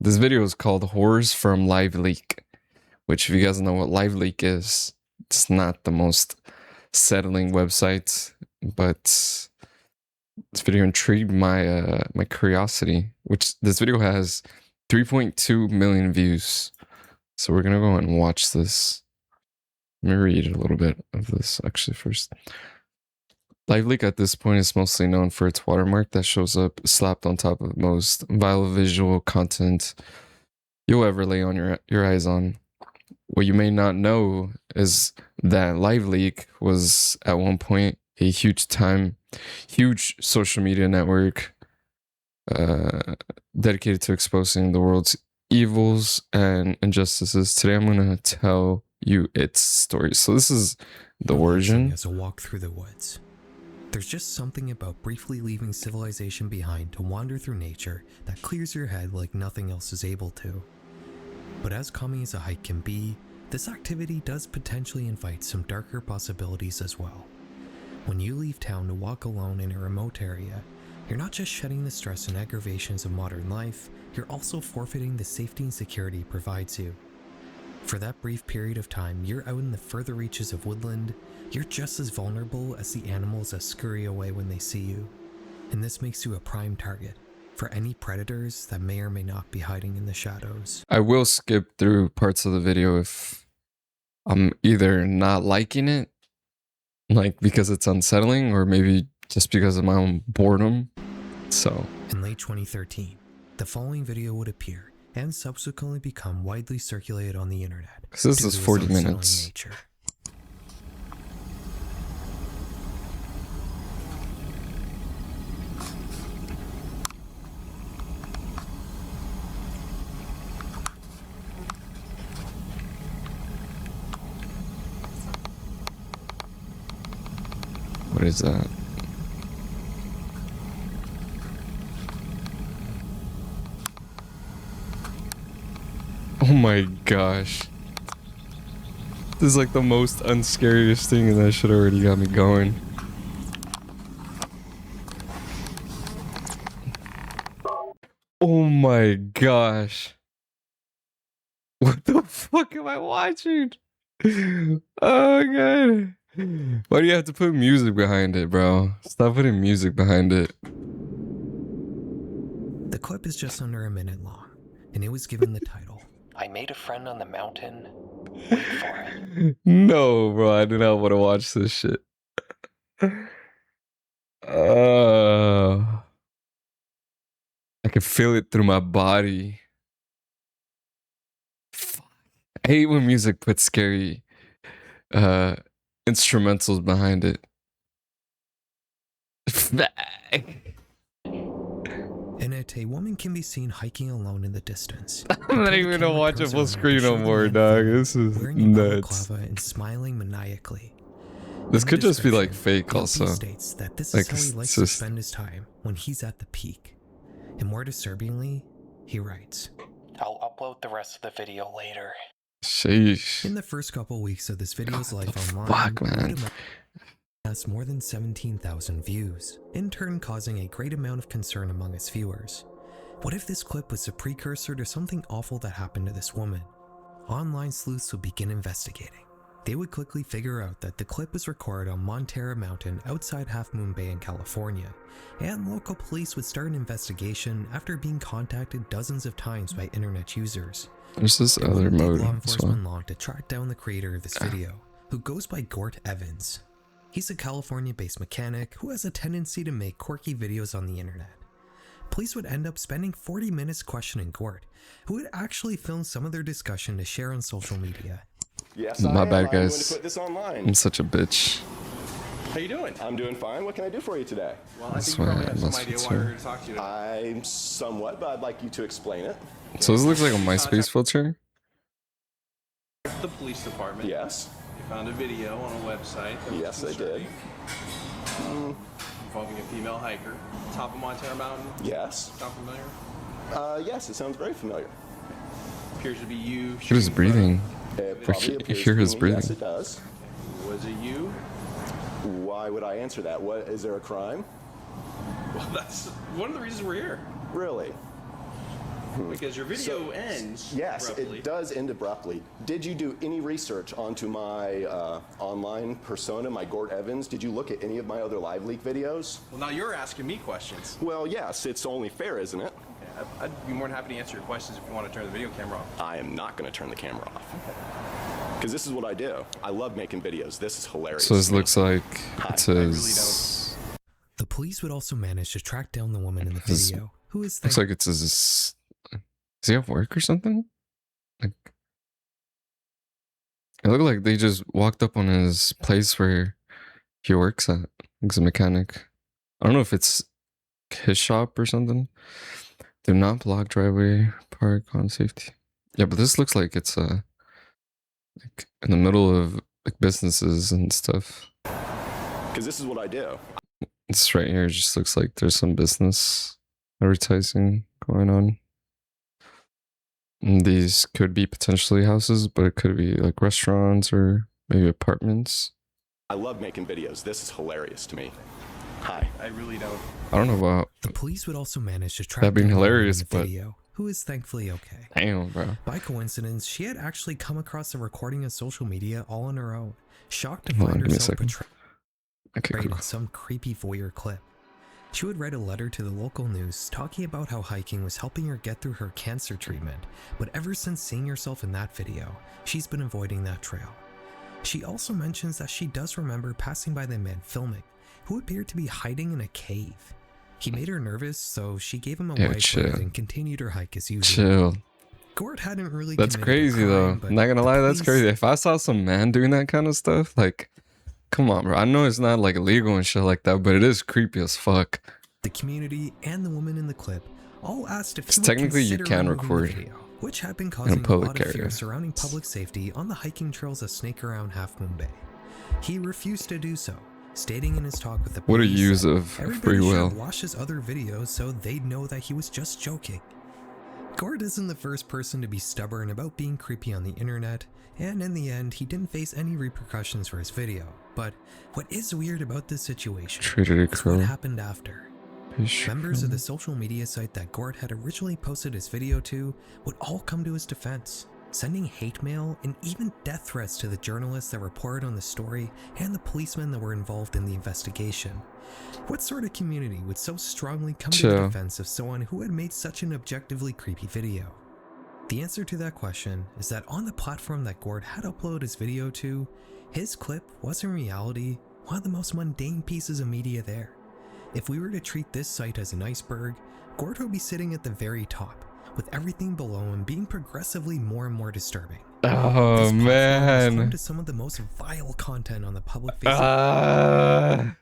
This video is called Horrors from LiveLeak, which if you guys know what LiveLeak is, it's not the most settling website, but this video intrigued my my curiosity, which this video has 3.2 million views. So we're gonna go and watch this. Let me read a little bit of this actually first. LiveLeak at this point is mostly known for its watermark that shows up slapped on top of most vile visual content you'll ever lay on your eyes on. What you may not know is that LiveLeak was at one point a huge social media network dedicated to exposing the world's evils and injustices. Today I'm going to tell you its story. So this is the origin. As a walk through the woods. There's just something about briefly leaving civilization behind to wander through nature that clears your head like nothing else is able to. But as calming as a hike can be, this activity does potentially invite some darker possibilities as well. When you leave town to walk alone in a remote area, you're not just shedding the stress and aggravations of modern life, you're also forfeiting the safety and security it provides you. For that brief period of time you're out in the further reaches of woodland, you're just as vulnerable as the animals that scurry away when they see you. And this makes you a prime target for any predators that may or may not be hiding in the shadows. I will skip through parts of the video if I'm either not liking it, like because it's unsettling, or maybe just because of my own boredom. So in late 2013, the following video would appear and subsequently become widely circulated on the internet. Because this is 40 minutes. Nature. What is that? Oh my gosh. This is like the most unscariest thing, and that shit already got me going. Oh my gosh. What the fuck am I watching? Oh god. Why do you have to put music behind it, bro? Stop putting music behind it. The clip is just under a minute long, and it was given the title, I Made a Friend on the Mountain. Wait for it. No, bro, I do not want to watch this shit. I can feel it through my body. I hate when music puts scary instrumentals behind it. In it, a woman can be seen hiking alone in the distance. I'm not even gonna watch a full screen no more, dog. This is nuts. And smiling maniacally. This could just be like fake, also. States that this is how he likes to spend his time when he's at the peak. And more disturbingly, he writes, I'll upload the rest of the video later. Sheesh. In the first couple weeks of this video's life online, fuck, man, has more than 17,000 views, in turn causing a great amount of concern among its viewers. What if this clip was a precursor to something awful that happened to this woman? Online sleuths would begin investigating. They would quickly figure out that the clip was recorded on Montara Mountain outside Half Moon Bay in California, and local police would start an investigation after being contacted dozens of times by internet users. There's this other mode. Law enforcement long to track down the creator of this video, who goes by Gort Evans. He's a California-based mechanic who has a tendency to make quirky videos on the internet. Police would end up spending 40 minutes questioning Gort, who would actually film some of their discussion to share on social media. Yes, my bad, I'm going guys. to put this online. I'm such a bitch. How you doing? I'm doing fine. What can I do for you today? Well, I think you probably have some idea why we're here to talk to you today. I'm somewhat, but I'd like you to explain it. So this looks like a MySpace filter? The police department. Yes. You found a video on a website. Yes, I did. Involving a female hiker. Top of Montara Mountain. Yes. Sound familiar? Yes, it sounds very familiar. Appears to be you. Look at his breathing. It You probably appears hear to his me. breathing. Yes, it does. Was it you? Why would I answer that? What, is there a crime? Well, that's one of the reasons we're here. Really? Because your video ends Yes, abruptly. it does end abruptly. Did you do any research onto my online persona, my Gort Evans? Did you look at any of my other LiveLeak videos? Well, now you're asking me questions. Well, yes, it's only fair, isn't it? Yeah, I'd be more than happy to answer your questions if you want to turn the video camera off. I am not going to turn the camera off. Because this is what I do. I love making videos. This is hilarious. So this looks like Hi, it I really says. The police would also manage to track down the woman in the This video, who is Looks like it says. Is he at work or something? Like, it looked like they just walked up on his place where he works at. He's a mechanic. I don't know if it's his shop or something. Do not block driveway, park on safety. Yeah, but this looks like it's like in the middle of like businesses and stuff. Because this is what I do. This right here just looks like there's some business advertising going on. And these could be potentially houses, but it could be like restaurants or maybe apartments. I love making videos. This is hilarious to me. Hi. I really don't. I don't know about the police would also manage to track that being down the woman hilarious, in the but video, who is thankfully okay. damn, bro. By coincidence, she had actually come across the recording on social media all on her own, shocked to Hold on, find give me a herself second. betrayed Okay, cool. in some creepy voyeur clip. She would write a letter to the local news talking about how hiking was helping her get through her cancer treatment, but ever since seeing herself in that video, she's been avoiding that trail. She also mentions that she does remember passing by the man filming, who appeared to be hiding in a cave. He made her nervous, so she gave him a Yeah, wide chill. berth and continued her hike as usual. Chill. Gort hadn't really That's committed a crazy though. crime, but Not gonna the lie, that's police- crazy. If I saw some man doing that kind of stuff, like, come on, bro. I know it's not like illegal and shit like that, but it is creepy as fuck. The community and the woman in the clip all asked if he So would technically you consider can removing the record video, which had been causing a public lot of fear area. surrounding public safety on the hiking trails that snake around Half Moon Bay. He refused to do so, stating in his talk with the police What a use that of everybody free will. should watch his other videos so they'd know that he was just joking. Gort isn't the first person to be stubborn about being creepy on the internet, and in the end, he didn't face any repercussions for his video. But what is weird about this situation Treated a is what crow. happened after. Members of the social media site that Gort had originally posted his video to would all come to his defense, sending hate mail and even death threats to the journalists that reported on the story and the policemen that were involved in the investigation. What sort of community would so strongly come to the Chill. defense of someone who had made such an objectively creepy video? The answer to that question is that on the platform that Gort had uploaded his video to, his clip was in reality one of the most mundane pieces of media there. If we were to treat this site as an iceberg, Gort would be sitting at the very top, with everything below him being progressively more and more disturbing. Oh This platform is home man. to some of the most vile content on the public facing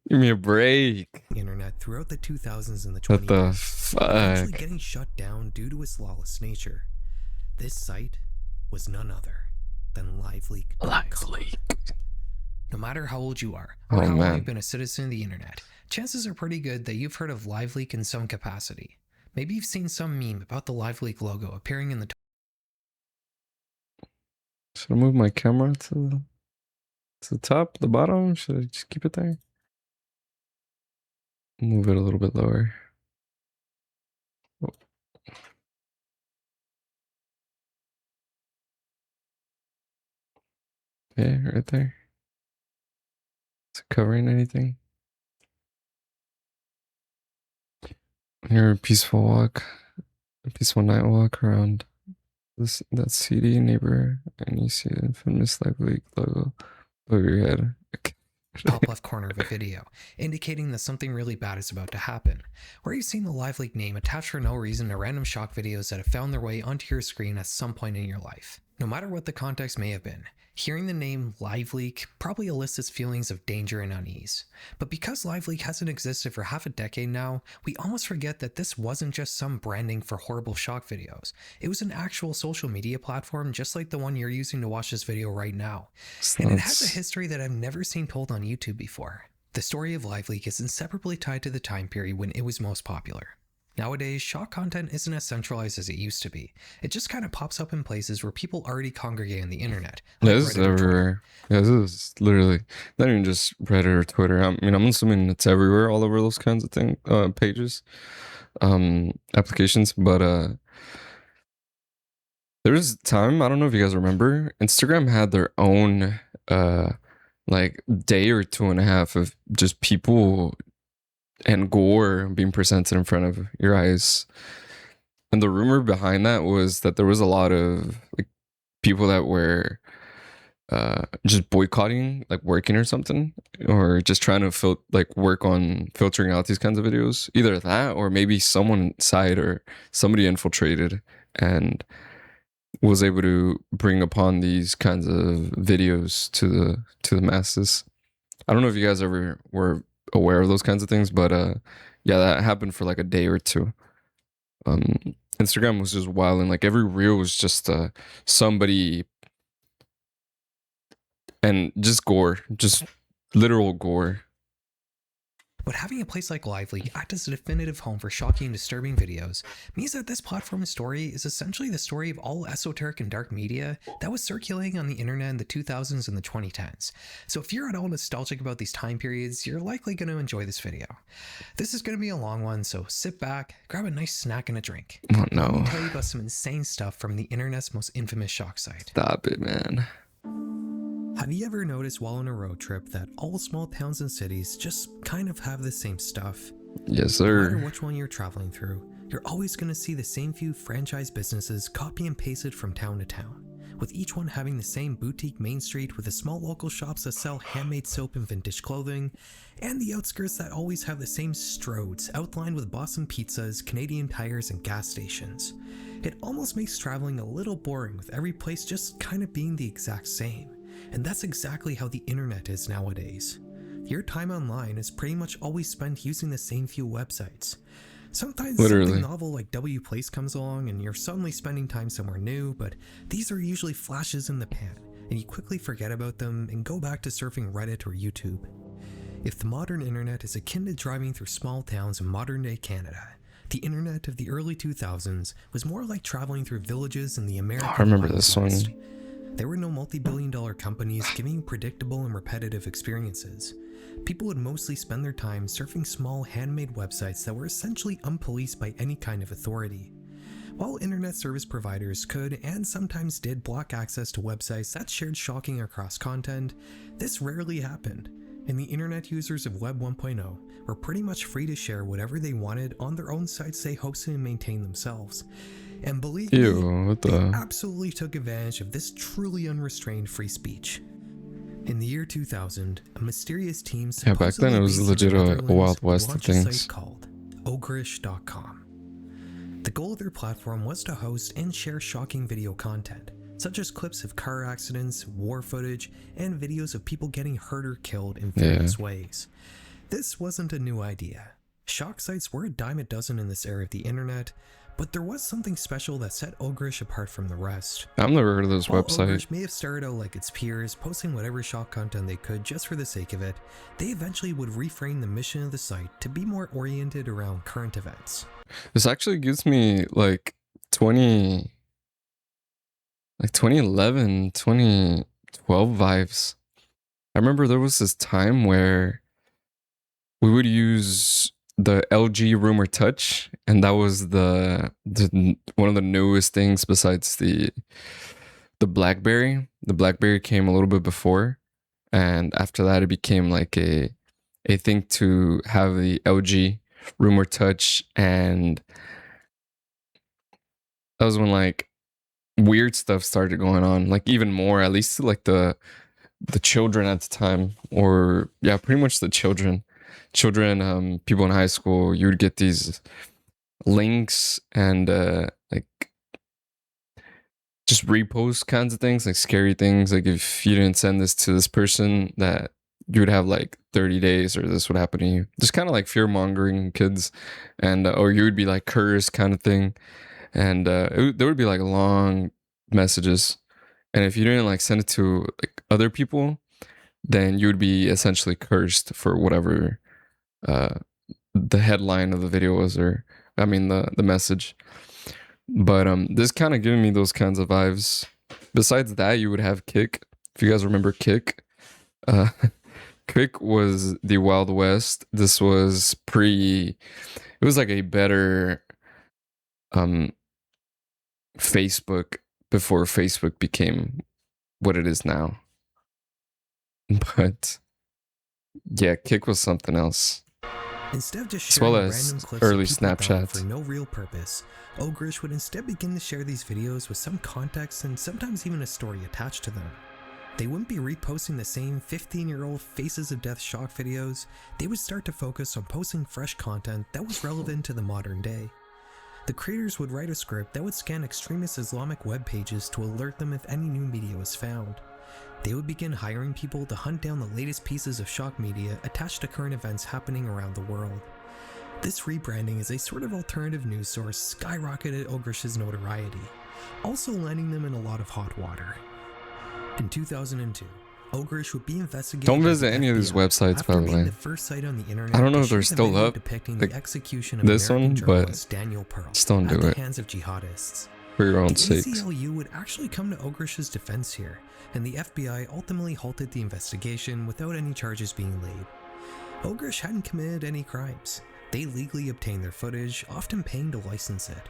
Give me a break. internet throughout the 2000s and the What 20s. the Eventually fuck? getting shut down due to its lawless nature. This site was none other than LiveLeak.com. LiveLeak. No matter how old you are, Oh, or how long man. you've been a citizen of the internet, chances are pretty good that you've heard of LiveLeak in some capacity. Maybe you've seen some meme about the LiveLeak logo appearing in the Should I move my camera to the top, the bottom? Should I just keep it there? Move it a little bit lower. Oh. Yeah, right there. Is it covering anything? Here, a peaceful walk, a peaceful night walk around that CD neighbor, and you see the infamous LiveLeak logo over your head. Okay. top left corner of a video, indicating that something really bad is about to happen. Or you've seen the LiveLeak name attached for no reason to random shock videos that have found their way onto your screen at some point in your life. No matter what the context may have been, hearing the name LiveLeak probably elicits feelings of danger and unease. But because LiveLeak hasn't existed for half a decade now, we almost forget that this wasn't just some branding for horrible shock videos. It was an actual social media platform just like the one you're using to watch this video right now. And it has a history that I've never seen told on YouTube before. The story of LiveLeak is inseparably tied to the time period when it was most popular. Nowadays, shock content isn't as centralized as it used to be. It just kind of pops up in places where people already congregate on the internet, Yeah, like this is Reddit or Twitter. everywhere. Yeah, this is literally not even just Reddit or Twitter. I mean, I'm assuming it's everywhere, all over those kinds of pages, applications. But there was a time, I don't know if you guys remember, Instagram had their own like day or 2.5 of just people and gore being presented in front of your eyes. And the rumor behind that was that there was a lot of like people that were just boycotting like working or something, or just trying to work on filtering out these kinds of videos. Either that, or maybe someone inside or somebody infiltrated and was able to bring upon these kinds of videos to the masses. I don't know if you guys ever were aware of those kinds of things, but yeah, that happened for like a day or two. Instagram was just wild, and like every reel was just somebody, and just gore, just literal gore. But having a place like LiveLeak act as a definitive home for shocking and disturbing videos means that this platform's story is essentially the story of all esoteric and dark media that was circulating on the internet in the 2000s and the 2010s. So if you're at all nostalgic about these time periods, you're likely going to enjoy this video. This is going to be a long one, so sit back, grab a nice snack and a drink. Oh Let me no. tell you about some insane stuff from the internet's most infamous shock site. Stop it, man. Have you ever noticed while on a road trip that all small towns and cities just kind of have the same stuff? Yes, No matter sir. which one you're traveling through, you're always going to see the same few franchise businesses copy and pasted from town to town, with each one having the same boutique main street with the small local shops that sell handmade soap and vintage clothing, and the outskirts that always have the same stroads outlined with Boston pizzas, Canadian tires, and gas stations. It almost makes traveling a little boring, with every place just kind of being the exact same. And that's exactly how the internet is nowadays. Your time online is pretty much always spent using the same few websites. Sometimes Literally. something novel like W Place comes along and you're suddenly spending time somewhere new, but these are usually flashes in the pan, and you quickly forget about them and go back to surfing Reddit or YouTube. If the modern internet is akin to driving through small towns in modern day Canada, the internet of the early 2000s was more like traveling through villages in the American I remember Wild this one. West. There were no multi-billion-dollar companies giving you predictable and repetitive experiences. People would mostly spend their time surfing small handmade websites that were essentially unpoliced by any kind of authority. While internet service providers could and sometimes did block access to websites that shared shocking or cross content, this rarely happened, and the internet users of Web 1.0 were pretty much free to share whatever they wanted on their own sites they hosted and maintained themselves. And believe me, Ew, what they the? absolutely took advantage of this truly unrestrained free speech. In the year 2000, a mysterious team Yeah, back then it was supposedly based in legit the a Netherlands Wild West of launched a site things. called ogreish.com. The goal of their platform was to host and share shocking video content, such as clips of car accidents, war footage, and videos of people getting hurt or killed in various ways. This wasn't a new idea. Shock sites were a dime a dozen in this era of the internet, but there was something special that set Ogreish apart from the rest. I've never heard of this While website. Ogreish may have started out like its peers, posting whatever shock content they could just for the sake of it, they eventually would reframe the mission of the site to be more oriented around current events. This actually gives me like 2011, 2012 vibes. I remember there was this time where we would use the LG Rumor Touch, and that was the one of the newest things besides the BlackBerry. The BlackBerry came a little bit before, and after that it became like a thing to have the LG Rumor Touch, and that was when like weird stuff started going on, like even more, at least to like the children at the time, or yeah, pretty much the children, people in high school. You would get these links and like just repost kinds of things, like scary things, like if you didn't send this to this person, that you would have like 30 days or this would happen to you. Just kind of like fear mongering kids, and or you would be like cursed kind of thing. And there would be like long messages, and if you didn't like send it to like other people, then you would be essentially cursed for whatever the headline of the video was, or I mean the message. But this kind of giving me those kinds of vibes. Besides that, you would have Kick. If you guys remember Kick, uh, Kick was the Wild West. This was pre. It was like a better Facebook before Facebook became what it is now. But yeah, Kick was something else. Instead of just As well sharing as random clips early of people dying Snapchat. for no real purpose, Ogrish would instead begin to share these videos with some context and sometimes even a story attached to them. They wouldn't be reposting the same 15-year-old Faces of Death shock videos. They would start to focus on posting fresh content that was relevant to the modern day. The creators would write a script that would scan extremist Islamic web pages to alert them if any new media was found. They would begin hiring people to hunt down the latest pieces of shock media attached to current events happening around the world. This rebranding as a sort of alternative news source skyrocketed Ogrish's notoriety, also landing them in a lot of hot water. In 2002, Ogrish would be investigated. Don't by visit the any of these FBI websites, after by the being way. the first site on the internet I don't know to if they're share the still video up, depicting like the execution of this American one, but journalist Daniel Pearl just don't at do the it hands of jihadists. for your own The sakes. ACLU would actually come to Ogrish's defense here, and the FBI ultimately halted the investigation without any charges being laid. Ogrish hadn't committed any crimes. They legally obtained their footage, often paying to license it.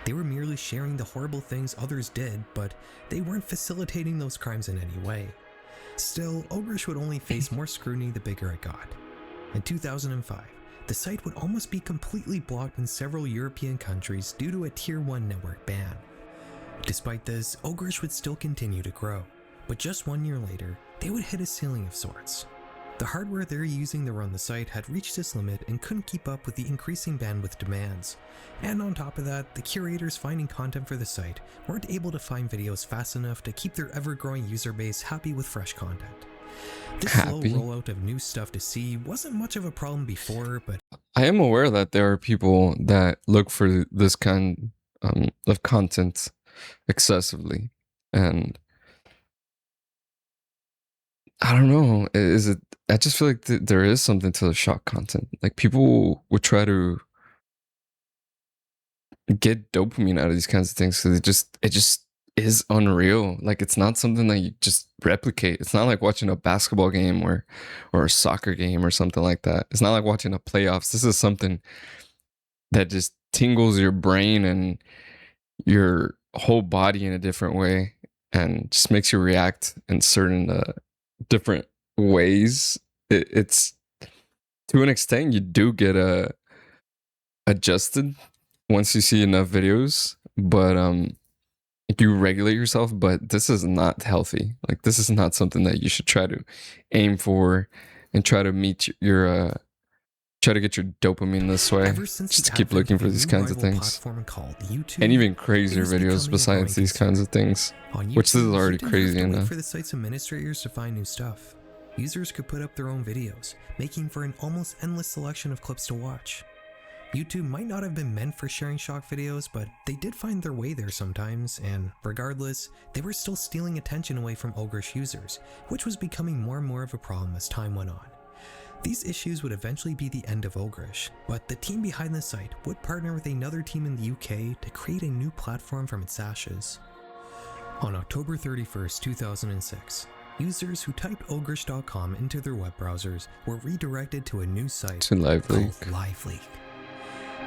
They were merely sharing the horrible things others did, but they weren't facilitating those crimes in any way. Still, Ogrish would only face more scrutiny the bigger it got. In 2005, the site would almost be completely blocked in several European countries due to a Tier 1 network ban. Despite this, Ogrish would still continue to grow, but just 1 year later, they would hit a ceiling of sorts. The hardware they're using to run the site had reached its limit and couldn't keep up with the increasing bandwidth demands. And on top of that, the curators finding content for the site weren't able to find videos fast enough to keep their ever-growing user base happy with fresh content. This slow rollout of new stuff to see wasn't much of a problem before, but I am aware that there are people that look for this kind of content excessively, and I don't know. Is it? I just feel like there is something to the shock content. Like people would try to get dopamine out of these kinds of things because it just is unreal. Like it's not something that you just replicate. It's not like watching a basketball game or a soccer game or something like that. It's not like watching a playoffs. This is something that just tingles your brain and your whole body in a different way and just makes you react in certain different ways. It's to an extent you do get adjusted once you see enough videos, but you regulate yourself. But this is not healthy. Like this is not something that you should try to aim for and try to meet your try to get your dopamine this way. ever since Just the keep advent looking of for a these new kinds of rival things. platform called YouTube, And even it crazier was videos becoming a besides growing these concern. kinds of things. On Which this is YouTube, already you didn't crazy have to wait enough. for the site's administrators to find new stuff. Users could put up their own videos, making for an almost endless selection of clips to watch. YouTube might not have been meant for sharing shock videos, but they did find their way there sometimes, and regardless, they were still stealing attention away from Ogrish users, which was becoming more and more of a problem as time went on. These issues would eventually be the end of Ogrish, but the team behind the site would partner with another team in the UK to create a new platform from its ashes. On October 31st, 2006, users who typed ogrish.com into their web browsers were redirected to a new site To called LiveLeak. LiveLeak.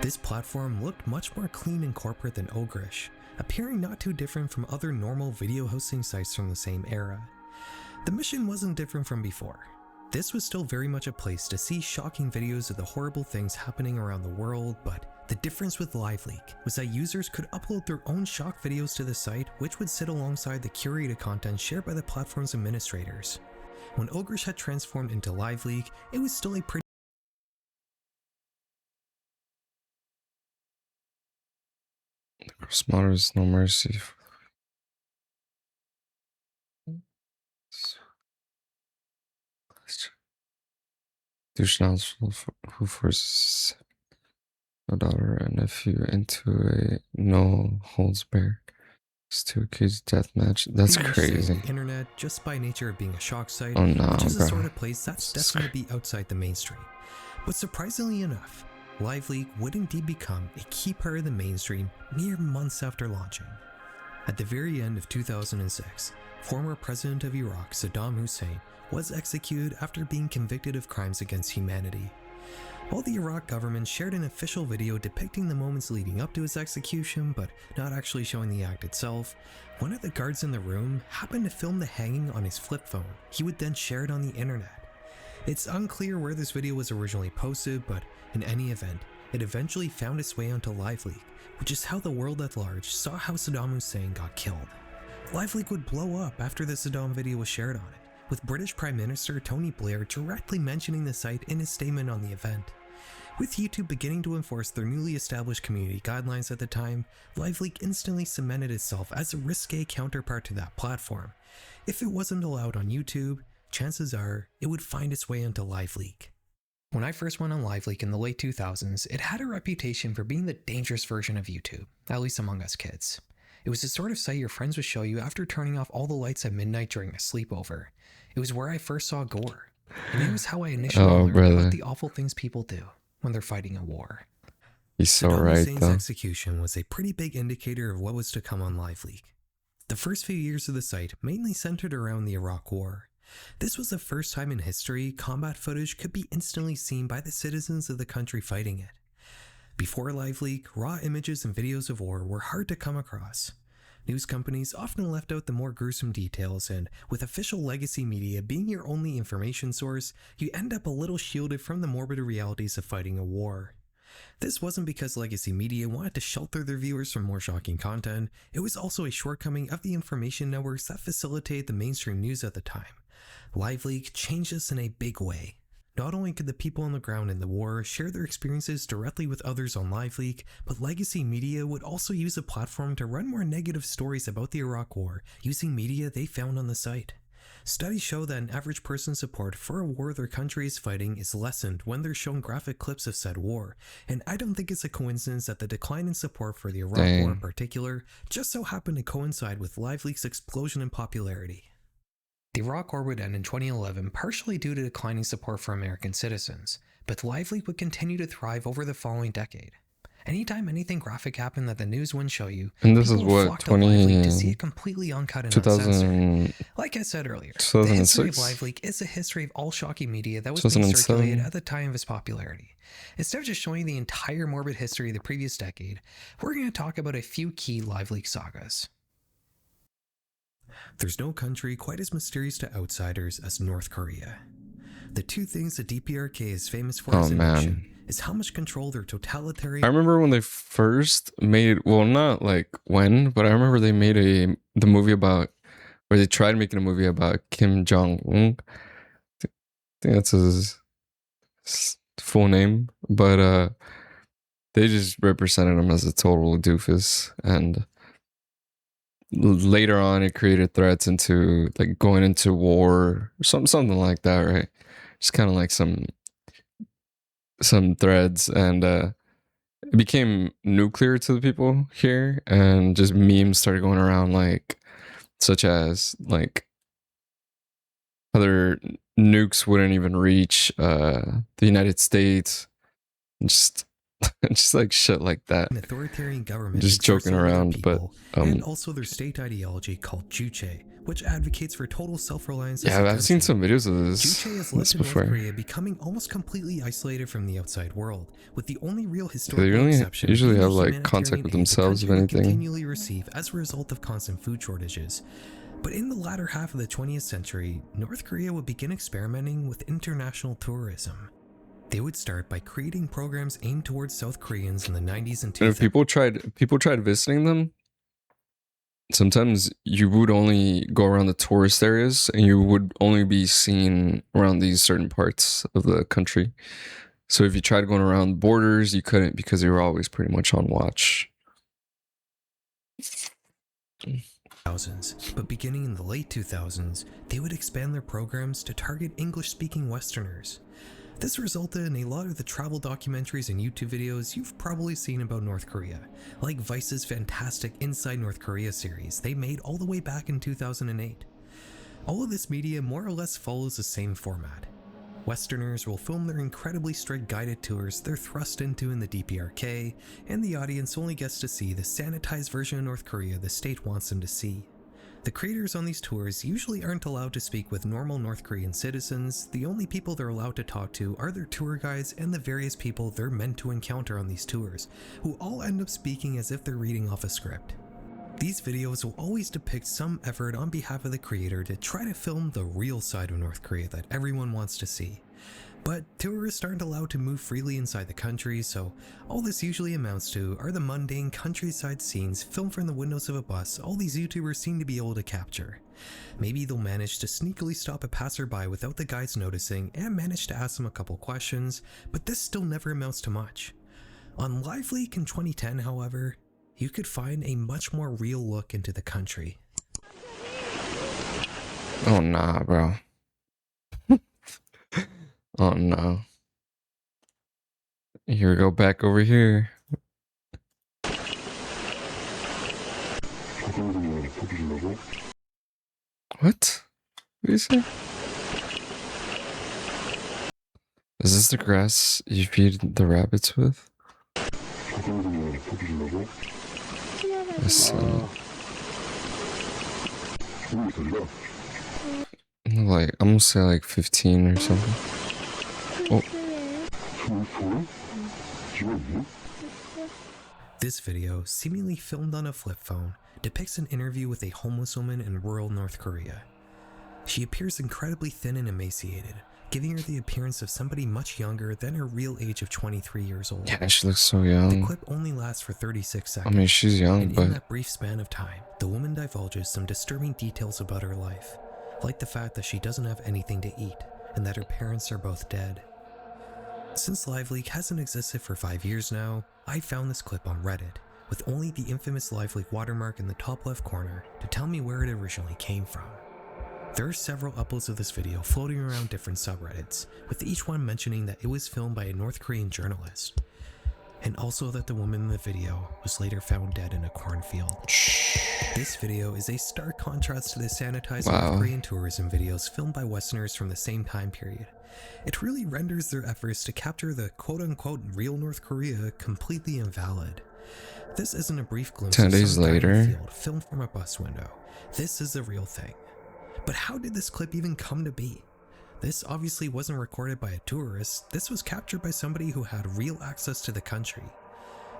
This platform looked much more clean and corporate than Ogrish, appearing not too different from other normal video hosting sites from the same era. The mission wasn't different from before. This was still very much a place to see shocking videos of the horrible things happening around the world, but the difference with LiveLeak was that users could upload their own shock videos to the site, which would sit alongside the curated content shared by the platform's administrators. When Ogrish had transformed into LiveLeak, it was still a pretty Smarter is no mercy. Who forces a daughter and nephew into a no holds barred steel cage death match. That's much crazy. on the internet just by nature of being a shock site, Oh no, which is bro. the sort of place that's destined to be outside the mainstream. But surprisingly enough, LiveLeak would indeed become a key part of the mainstream mere months after launching. At the very end of 2006, former President of Iraq Saddam Hussein was executed after being convicted of crimes against humanity. While the Iraq government shared an official video depicting the moments leading up to his execution but not actually showing the act itself, one of the guards in the room happened to film the hanging on his flip phone. He would then share it on the internet. It's unclear where this video was originally posted, but in any event, it eventually found its way onto LiveLeak, which is how the world at large saw how Saddam Hussein got killed. LiveLeak would blow up after the Saddam video was shared on it, with British Prime Minister Tony Blair directly mentioning the site in his statement on the event. With YouTube beginning to enforce their newly established community guidelines at the time, LiveLeak instantly cemented itself as a risque counterpart to that platform. If it wasn't allowed on YouTube, chances are it would find its way onto LiveLeak. When I first went on LiveLeak in the late 2000s, it had a reputation for being the dangerous version of YouTube, at least among us kids. It was the sort of site your friends would show you after turning off all the lights at midnight during a sleepover. It was where I first saw gore, and it was how I initially learned about the awful things people do when they're fighting a war. He's so Saddam right, Hussein's though. execution was a pretty big indicator of what was to come on LiveLeak. The first few years of the site mainly centered around the Iraq War. This was the first time in history combat footage could be instantly seen by the citizens of the country fighting it. Before LiveLeak, raw images and videos of war were hard to come across. News companies often left out the more gruesome details, and with official legacy media being your only information source, you end up a little shielded from the morbid realities of fighting a war. This wasn't because legacy media wanted to shelter their viewers from more shocking content, it was also a shortcoming of the information networks that facilitated the mainstream news at the time. LiveLeak changed this in a big way. Not only could the people on the ground in the war share their experiences directly with others on LiveLeak, but legacy media would also use the platform to run more negative stories about the Iraq War using media they found on the site. Studies show that an average person's support for a war their country is fighting is lessened when they're shown graphic clips of said war, and I don't think it's a coincidence that the decline in support for the Iraq War in particular just so happened to coincide with LiveLeak's explosion in popularity. The Iraq War would end in 2011 partially due to declining support for American citizens, but LiveLeak would continue to thrive over the following decade. Anytime anything graphic happened that the news wouldn't show you, And this is people would what, flock to LiveLeak to see it completely uncut and uncensored. Like I said earlier, the history of 2006? LiveLeak is a history of all shocking media that was 2007? being circulated at the time of its popularity. Instead of just showing the entire morbid history of the previous decade, we're going to talk about a few key LiveLeak sagas. There's no country quite as mysterious to outsiders as North Korea. The two things the DPRK is famous for as a nation is how much control their totalitarian... I remember when they first made, well, not like when, but I remember they made the movie about, or they tried making a movie about Kim Jong-un. I think that's his full name, but they just represented him as a total doofus, and later on it created threats into like going into war or something like that, right? Just kind of like some threads, and it became nuclear to the people here, and just memes started going around, like such as like other nukes wouldn't even reach the United States, just like shit like that. An authoritarian government Just joking around, but and also their state ideology called Juche, which advocates for total self-reliance. Yeah, I've seen some videos of this. Juche has led to North Korea becoming almost completely isolated from the outside world, with the only real historical exception usually being have the like contact with humanitarian aid the themselves, if country would anything. continually receive as a result of constant food shortages. But in the latter half of the 20th century, North Korea would begin experimenting with international tourism. They would start by creating programs aimed towards South Koreans in the 90s and 2000s. And if people tried visiting them, sometimes you would only go around the tourist areas, and you would only be seen around these certain parts of the country. So if you tried going around borders, you couldn't, because they were always pretty much on watch. But beginning in the late 2000s, they would expand their programs to target English-speaking Westerners. This resulted in a lot of the travel documentaries and YouTube videos you've probably seen about North Korea, like Vice's fantastic Inside North Korea series they made all the way back in 2008. All of this media more or less follows the same format. Westerners will film their incredibly strict guided tours they're thrust into in the DPRK, and the audience only gets to see the sanitized version of North Korea the state wants them to see. The creators on these tours usually aren't allowed to speak with normal North Korean citizens. The only people they're allowed to talk to are their tour guides and the various people they're meant to encounter on these tours, who all end up speaking as if they're reading off a script. These videos will always depict some effort on behalf of the creator to try to film the real side of North Korea that everyone wants to see. But tourists aren't allowed to move freely inside the country, so all this usually amounts to are the mundane countryside scenes filmed from the windows of a bus all these YouTubers seem to be able to capture. Maybe they'll manage to sneakily stop a passerby without the guides noticing and manage to ask them a couple questions, but this still never amounts to much. On LiveLeak in 2010, however, you could find a much more real look into the country. Oh nah, bro. Oh no. Here we go back over here. What? What is it? Is this the grass you feed the rabbits with? Like, I'm gonna say like 15 or something. Oh. This video, seemingly filmed on a flip phone, depicts an interview with a homeless woman in rural North Korea. She appears incredibly thin and emaciated, giving her the appearance of somebody much younger than her real age of 23 years old. Yeah, she looks so The young. clip only lasts for 36 I seconds. mean, she's young, And in but that brief span of time, the woman divulges some disturbing details about her life, like the fact that she doesn't have anything to eat, and that her parents are both dead. Since LiveLeak hasn't existed for 5 years now, I found this clip on Reddit, with only the infamous LiveLeak watermark in the top left corner to tell me where it originally came from. There are several uploads of this video floating around different subreddits, with each one mentioning that it was filmed by a North Korean journalist, and also that the woman in the video was later found dead in a cornfield. This video is a stark contrast to the sanitized North Korean tourism videos filmed by Westerners from the same time period. It really renders their efforts to capture the quote-unquote real North Korea completely invalid. This isn't a brief glimpse 10 of days some guy in a later. field filmed from a bus window. This is the real thing. But how did this clip even come to be? This obviously wasn't recorded by a tourist. This was captured by somebody who had real access to the country.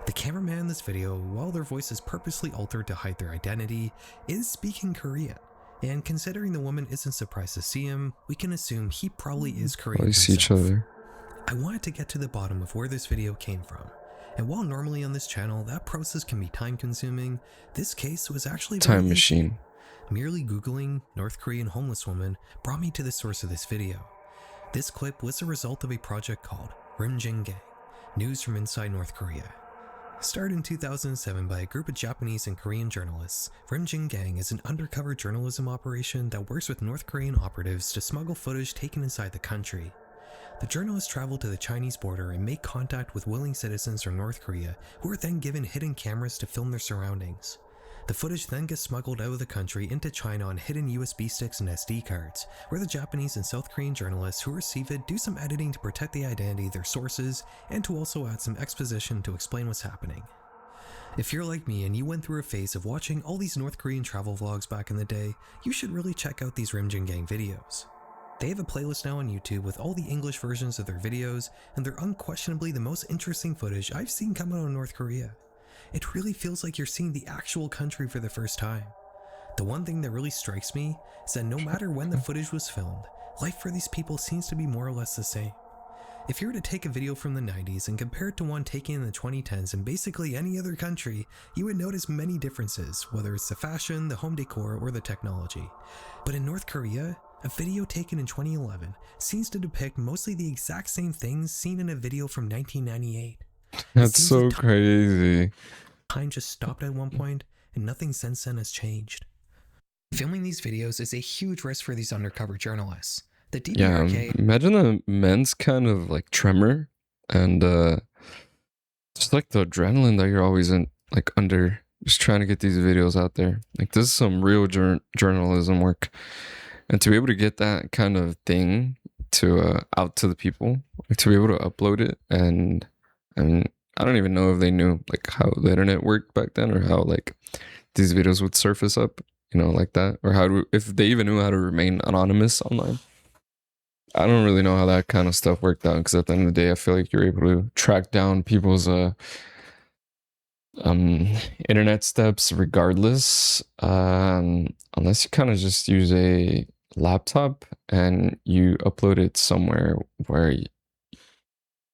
The cameraman in this video, while their voice is purposely altered to hide their identity, is speaking Korean. And considering the woman isn't surprised to see him, we can assume he probably is Korean we see each himself. other. I wanted to get to the bottom of where this video came from. And while normally on this channel that process can be time consuming, this case was actually very Time easy. machine. Merely Googling North Korean homeless woman brought me to the source of this video. This clip was the result of a project called Rimjin Gang, News from Inside North Korea. Started in 2007 by a group of Japanese and Korean journalists, Rimjin Gang is an undercover journalism operation that works with North Korean operatives to smuggle footage taken inside the country. The journalists travel to the Chinese border and make contact with willing citizens from North Korea who are then given hidden cameras to film their surroundings. The footage then gets smuggled out of the country into China on hidden USB sticks and SD cards, where the Japanese and South Korean journalists who receive it do some editing to protect the identity of their sources and to also add some exposition to explain what's happening. If you're like me and you went through a phase of watching all these North Korean travel vlogs back in the day, you should really check out these Rimjin Gang videos. They have a playlist now on YouTube with all the English versions of their videos, and they're unquestionably the most interesting footage I've seen come out of North Korea. It really feels like you're seeing the actual country for the first time. The one thing that really strikes me is that no matter when the footage was filmed, life for these people seems to be more or less the same. If you were to take a video from the 90s and compare it to one taken in the 2010s in basically any other country, you would notice many differences, whether it's the fashion, the home decor, or the technology. But in North Korea, a video taken in 2011 seems to depict mostly the exact same things seen in a video from 1998. That's so crazy. Time just stopped at one point, and nothing since then has changed. Filming these videos is a huge risk for these undercover journalists. The DPRK... Imagine a men's kind of like tremor, and just like the adrenaline that you're always in, like under, just trying to get these videos out there. Like this is some real journalism work, and to be able to get that kind of thing to out to the people, like, to be able to upload it. And I mean, I don't even know if they knew like how the internet worked back then, or how like these videos would surface up, you know, like that, or how to, if they even knew how to remain anonymous online. I don't really know how that kind of stuff worked out, because at the end of the day, I feel like you're able to track down people's internet steps regardless, unless you kind of just use a laptop and you upload it somewhere where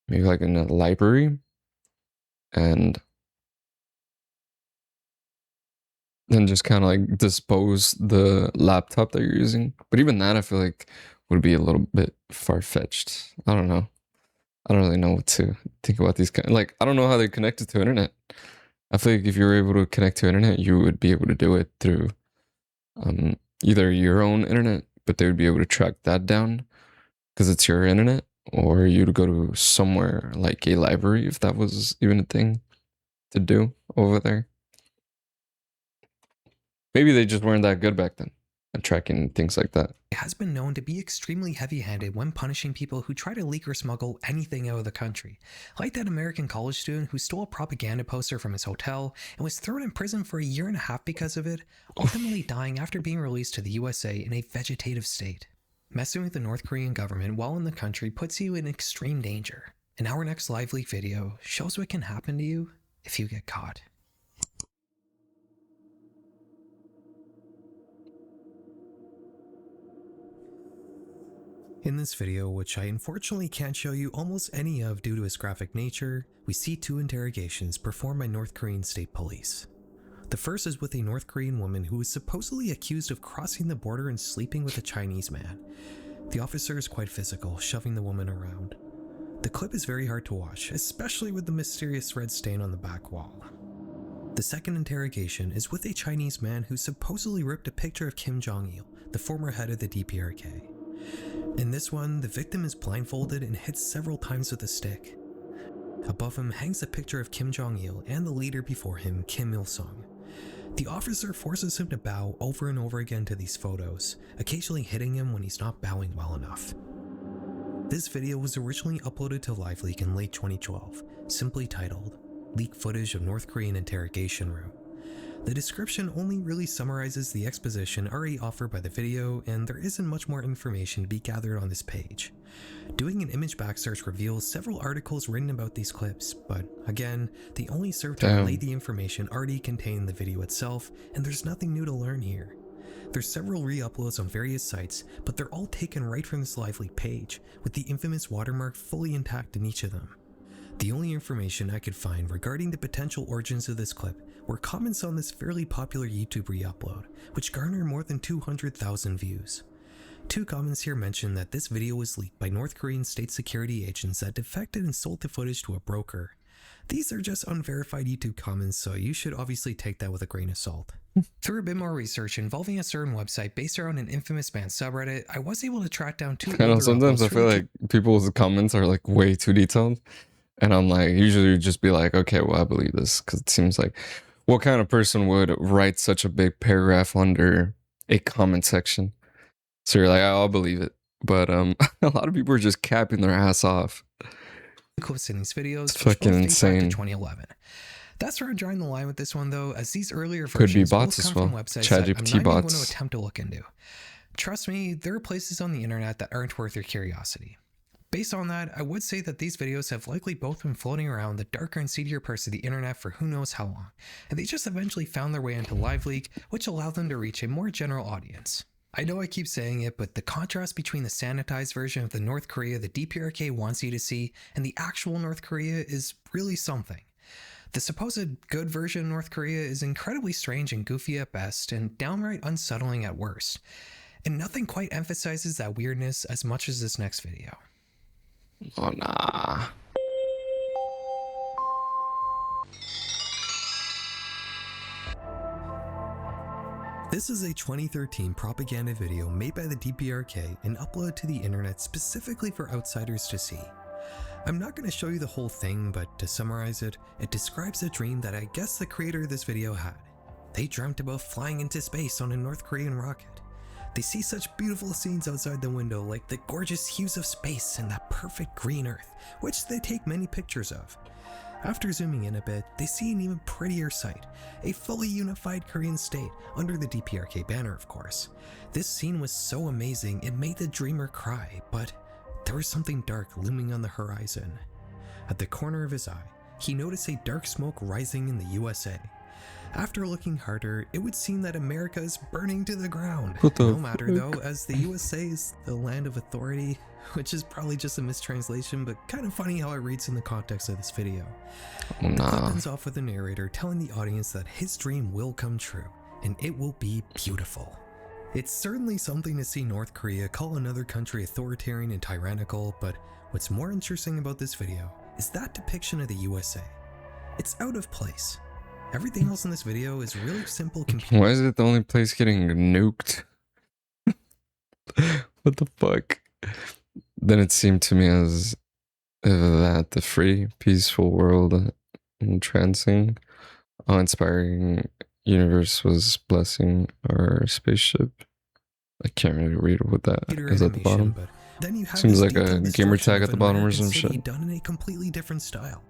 maybe like in a library, and then just kind of like dispose the laptop that you're using. But even that, I feel like would be a little bit far-fetched. I don't know. I don't really know what to think about these kind. Like, I don't know how they're connected to internet. I feel like if you were able to connect to internet, you would be able to do it through either your own internet, but they would be able to track that down because it's your internet, or you'd go to somewhere like a library, if that was even a thing to do over there. Maybe they just weren't that good back then at tracking things like that. It has been known to be extremely heavy-handed when punishing people who try to leak or smuggle anything out of the country, like that American college student who stole a propaganda poster from his hotel and was thrown in prison for 1.5 years because of it, ultimately dying after being released to the USA in a vegetative state. Messing with the North Korean government while in the country puts you in extreme danger, and our next LiveLeak video shows what can happen to you if you get caught. In this video, which I unfortunately can't show you almost any of due to its graphic nature, we see 2 interrogations performed by North Korean state police. The first is with a North Korean woman who is supposedly accused of crossing the border and sleeping with a Chinese man. The officer is quite physical, shoving the woman around. The clip is very hard to watch, especially with the mysterious red stain on the back wall. The second interrogation is with a Chinese man who supposedly ripped a picture of Kim Jong-il, the former head of the DPRK. In this one, the victim is blindfolded and hit several times with a stick. Above him hangs a picture of Kim Jong-il and the leader before him, Kim Il-sung. The officer forces him to bow over and over again to these photos, occasionally hitting him when he's not bowing well enough. This video was originally uploaded to LiveLeak in late 2012, simply titled, "Leak Footage of North Korean Interrogation Room." The description only really summarizes the exposition already offered by the video, and there isn't much more information to be gathered on this page. Doing an image back search reveals several articles written about these clips, but again, they only serve to relay the information already contained in the video itself, and there's nothing new to learn here. There's several re-uploads on various sites, but they're all taken right from this LiveLeak page, with the infamous watermark fully intact in each of them. The only information I could find regarding the potential origins of this clip were comments on this fairly popular YouTube re-upload, which garnered more than 200,000 views. 2 comments here mention that this video was leaked by North Korean state security agents that defected and sold the footage to a broker. These are just unverified YouTube comments, so you should obviously take that with a grain of salt. Through a bit more research involving a certain website based around an infamous band subreddit, I was able to track down 2 I know sometimes I feel like people's comments are like way too detailed. And I'm like, usually just be like, okay, well, I believe this, because it seems like, what kind of person would write such a big paragraph under a comment section? So you're like, I'll believe it. But a lot of people are just capping their ass off. Clips in these videos, it's fucking insane. To 2011. That's where I'm drawing the line with this one, though, as these earlier versions could be bots as well. Websites that I'm not even going bots. to attempt to look into. Trust me, there are places on the internet that aren't worth your curiosity. Based on that, I would say that these videos have likely both been floating around the darker and seedier parts of the internet for who knows how long, and they just eventually found their way into LiveLeak, which allowed them to reach a more general audience. I know I keep saying it, but the contrast between the sanitized version of the North Korea the DPRK wants you to see and the actual North Korea is really something. The supposed good version of North Korea is incredibly strange and goofy at best, and downright unsettling at worst. And nothing quite emphasizes that weirdness as much as this next video. Oh, nah. This is a 2013 propaganda video made by the DPRK and uploaded to the internet specifically for outsiders to see. I'm not going to show you the whole thing, but to summarize it, it describes a dream that I guess the creator of this video had. They dreamt about flying into space on a North Korean rocket. They see such beautiful scenes outside the window, like the gorgeous hues of space and that perfect green earth, which they take many pictures of. After zooming in a bit, they see an even prettier sight, a fully unified Korean state, under the DPRK banner of course. This scene was so amazing it made the dreamer cry, but there was something dark looming on the horizon. At the corner of his eye, he noticed a dark smoke rising in the USA. After looking harder, it would seem that America is burning to the ground. No matter though, as the USA is the land of authority, which is probably just a mistranslation, but kind of funny how it reads in the context of this video. The clip ends off with the narrator telling the audience that his dream will come true, and it will be beautiful. It's certainly something to see North Korea call another country authoritarian and tyrannical, but what's more interesting about this video is that depiction of the USA. It's out of place. Everything else in this video is really simple computer. Why is it the only place getting nuked? What the fuck? Then it seemed to me as if that the free, peaceful world entrancing, awe-inspiring universe was blessing our spaceship. I can't really read what that is at the bottom. But then you have Seems this like a detailed gamer destruction tag of at the bottom or American some city shit. done in a completely different style.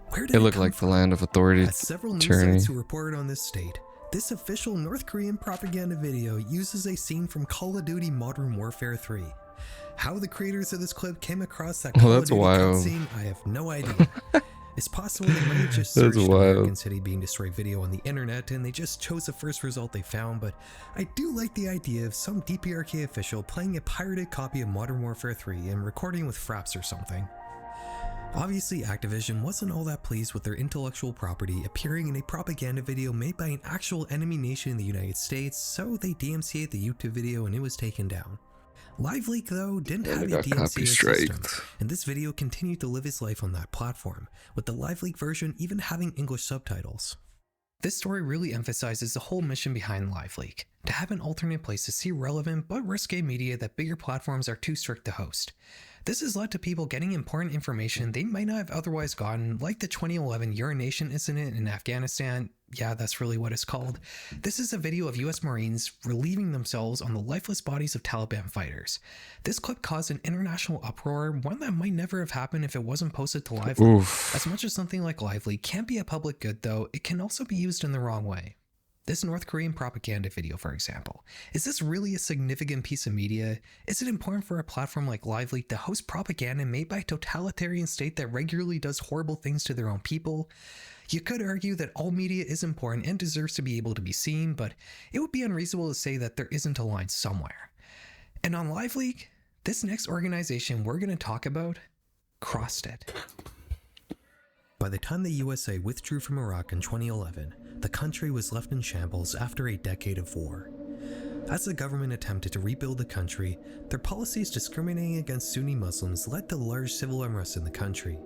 Where did It looked come like the from? land of authority, As several news tyranny. sites who reported on this state, this official North Korean propaganda video uses a scene from Call of Duty Modern Warfare 3. How the creators of this clip came across that Call of that's Duty wild. cutscene, I have no idea. It's possible they might have just That's searched wild. American City being destroyed video on the internet and they just chose the first result they found, but I do like the idea of some DPRK official playing a pirated copy of Modern Warfare 3 and recording with fraps or something. Obviously, Activision wasn't all that pleased with their intellectual property appearing in a propaganda video made by an actual enemy nation in the United States, so they DMCA'd the YouTube video and it was taken down. LiveLeak, though, didn't have a got DMCA copy system, striked. and this video continued to live its life on that platform, with the LiveLeak version even having English subtitles. This story really emphasizes the whole mission behind LiveLeak, to have an alternate place to see relevant but risque media that bigger platforms are too strict to host. This has led to people getting important information they might not have otherwise gotten, like the 2011 urination incident in Afghanistan. Yeah, that's really what it's called. This is a video of US Marines relieving themselves on the lifeless bodies of Taliban fighters. This clip caused an international uproar, one that might never have happened if it wasn't posted to LiveLeak. Oof. As much as something like LiveLeak can't be a public good though, it can also be used in the wrong way. This North Korean propaganda video, for example. Is this really a significant piece of media? Is it important for a platform like LiveLeak to host propaganda made by a totalitarian state that regularly does horrible things to their own people? You could argue that all media is important and deserves to be able to be seen, but it would be unreasonable to say that there isn't a line somewhere. And on LiveLeak, this next organization we're going to talk about crossed it. By the time the USA withdrew from Iraq in 2011, the country was left in shambles after a decade of war. As the government attempted to rebuild the country, their policies discriminating against Sunni Muslims led to large civil unrest in the country.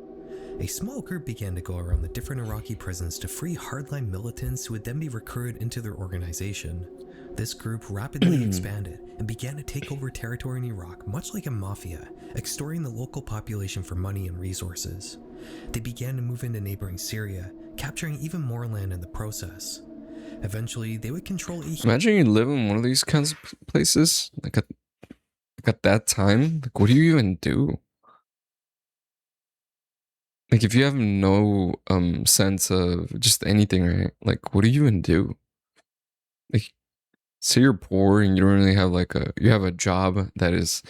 A small group began to go around the different Iraqi prisons to free hardline militants who would then be recruited into their organization. This group rapidly expanded and began to take over territory in Iraq, much like a mafia, extorting the local population for money and resources. They began to move into neighboring Syria, capturing even more land in the process. Eventually, they would control a Imagine you live in one of these kinds of places. Like at that time, like what do you even do? Like if you have no sense of just anything, right? Like what do you even do? Like say you're poor and you don't really have you have a job that is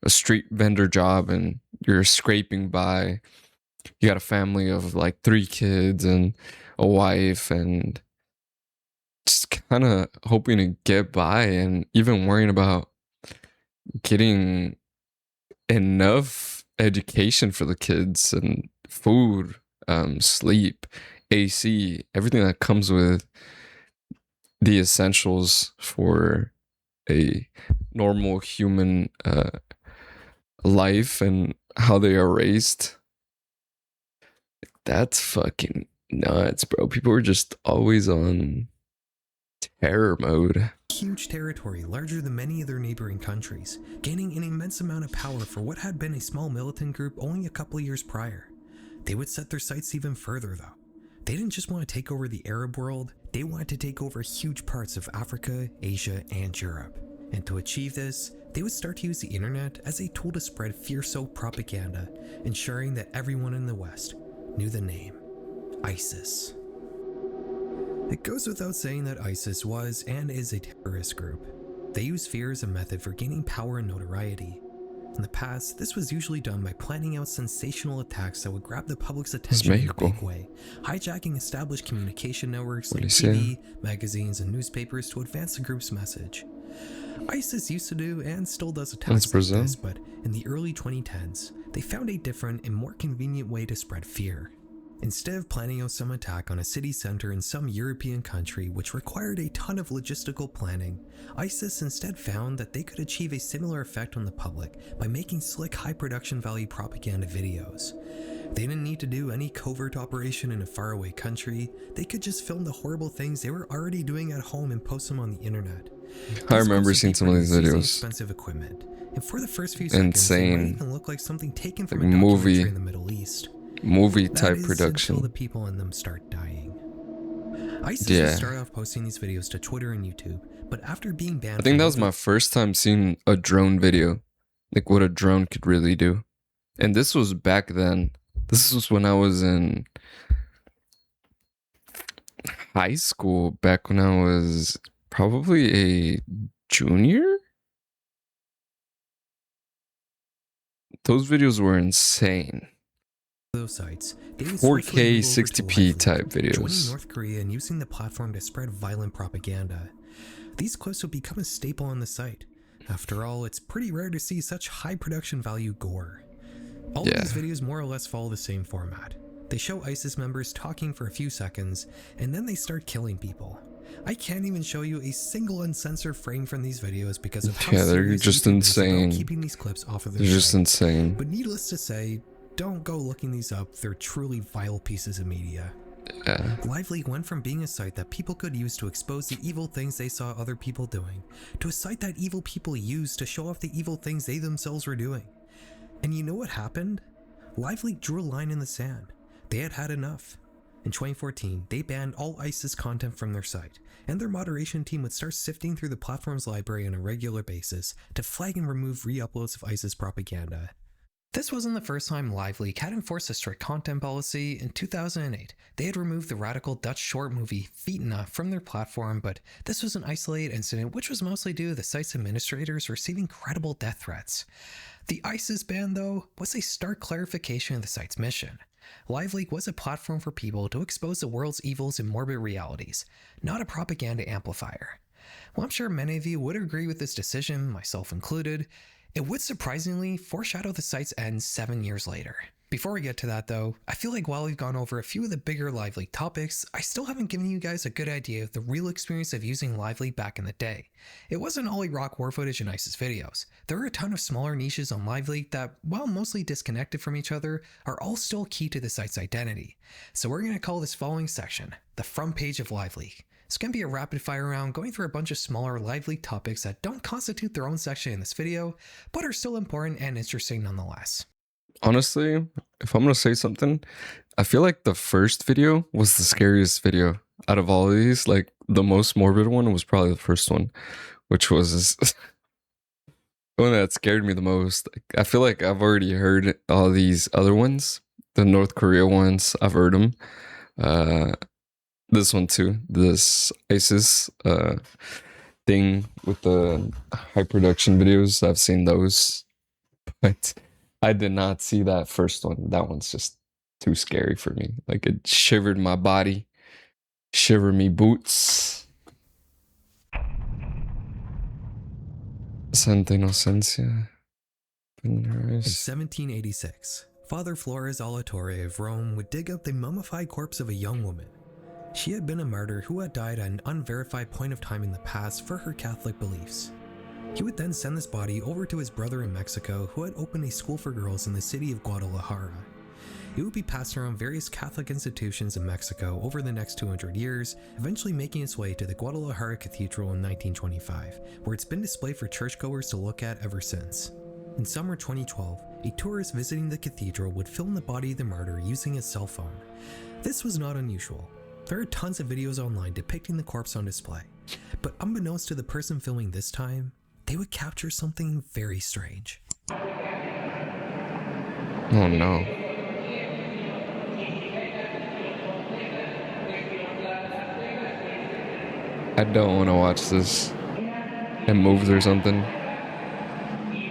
a street vendor job and you're scraping by. You got a family of like 3 kids and a wife and just kind of hoping to get by and even worrying about getting enough education for the kids and food, sleep, AC, everything that comes with the essentials for a normal human life and how they are raised. That's fucking nuts, bro. People are just always on terror mode. huge territory larger than many of their neighboring countries, gaining an immense amount of power for what had been a small militant group only a couple of years prior. They would set their sights even further though. They didn't just want to take over the Arab world, they wanted to take over huge parts of Africa, Asia, and Europe. And to achieve this, they would start to use the internet as a tool to spread fear-soaked propaganda, ensuring that everyone in the West knew the name ISIS. It goes without saying that ISIS was and is a terrorist group. They use fear as a method for gaining power and notoriety. In the past, this was usually done by planning out sensational attacks that would grab the public's attention in a big way, hijacking established communication networks like TV, magazines, and newspapers to advance the group's message. ISIS used to do and still does attacks like this, but in the early 2010s, they found a different and more convenient way to spread fear. Instead of planning out some attack on a city center in some European country which required a ton of logistical planning, ISIS instead found that they could achieve a similar effect on the public by making slick high production value propaganda videos. They didn't need to do any covert operation in a faraway country, they could just film the horrible things they were already doing at home and post them on the internet. I remember seeing some of these videos. Expensive equipment, and for the first few seconds, it might even look like something taken from like a documentary movie in the Middle East. Movie That type is production. until the people in them start dying. ISIS would start off posting these videos to Twitter and YouTube, but after being banned, I think that was my first time seeing a drone video, like what a drone could really do. And this was back then. This was when I was in high school, back when I was probably a junior. Those videos were insane. those sites, they would 4K swiftly move over to 60p LiveLeak, type joining videos. North Korea and using the platform to spread violent propaganda. These clips would become a staple on the site. After all, it's pretty rare to see such high production value gore. All of these videos more or less follow the same format. They show ISIS members talking for a few seconds, and then they start killing people. I can't even show you a single uncensored frame from these videos because of how they're serious just YouTube is about insane. keeping these clips off of their They're just site. insane. But needless to say, don't go looking these up, they're truly vile pieces of media. Yeah. LiveLeak went from being a site that people could use to expose the evil things they saw other people doing, to a site that evil people used to show off the evil things they themselves were doing. And you know what happened? LiveLeak drew a line in the sand. They had had enough. In 2014, they banned all ISIS content from their site, and their moderation team would start sifting through the platform's library on a regular basis to flag and remove re-uploads of ISIS propaganda. This wasn't the first time LiveLeak had enforced a strict content policy. In 2008, they had removed the radical Dutch short movie Fitna from their platform, but this was an isolated incident which was mostly due to the site's administrators receiving credible death threats. The ISIS ban, though, was a stark clarification of the site's mission. LiveLeak was a platform for people to expose the world's evils and morbid realities, not a propaganda amplifier. While I'm sure many of you would agree with this decision, myself included, it would surprisingly foreshadow the site's end 7 years later. Before we get to that though, I feel like while we've gone over a few of the bigger LiveLeak topics, I still haven't given you guys a good idea of the real experience of using LiveLeak back in the day. It wasn't all Iraq war footage and ISIS videos. There are a ton of smaller niches on LiveLeak that, while mostly disconnected from each other, are all still key to the site's identity. So we're going to call this following section, the front page of LiveLeak. It's going to be a rapid fire round going through a bunch of smaller LiveLeak topics that don't constitute their own section in this video, but are still important and interesting nonetheless. Honestly, if I'm gonna say something, I feel like the first video was the scariest video out of all of these. Like the most morbid one was probably the first one, which was the one that scared me the most. I feel like I've already heard all these other ones, the North Korea ones. I've heard them. This one too, this ISIS thing with the high production videos. I've seen those, but I did not see that first one. That one's just too scary for me. Like it shivered my body, shivered me boots. Santa Inocencia. In 1786, Father Flores Alatorre of Rome would dig up the mummified corpse of a young woman. She had been a martyr who had died at an unverified point of time in the past for her Catholic beliefs. He would then send this body over to his brother in Mexico who had opened a school for girls in the city of Guadalajara. It would be passed around various Catholic institutions in Mexico over the next 200 years, eventually making its way to the Guadalajara Cathedral in 1925, where it's been displayed for churchgoers to look at ever since. In summer 2012, a tourist visiting the cathedral would film the body of the martyr using his cell phone. This was not unusual. There are tons of videos online depicting the corpse on display, but unbeknownst to the person filming this time, they would capture something very strange. Oh no. I don't want to watch this. It moves or something.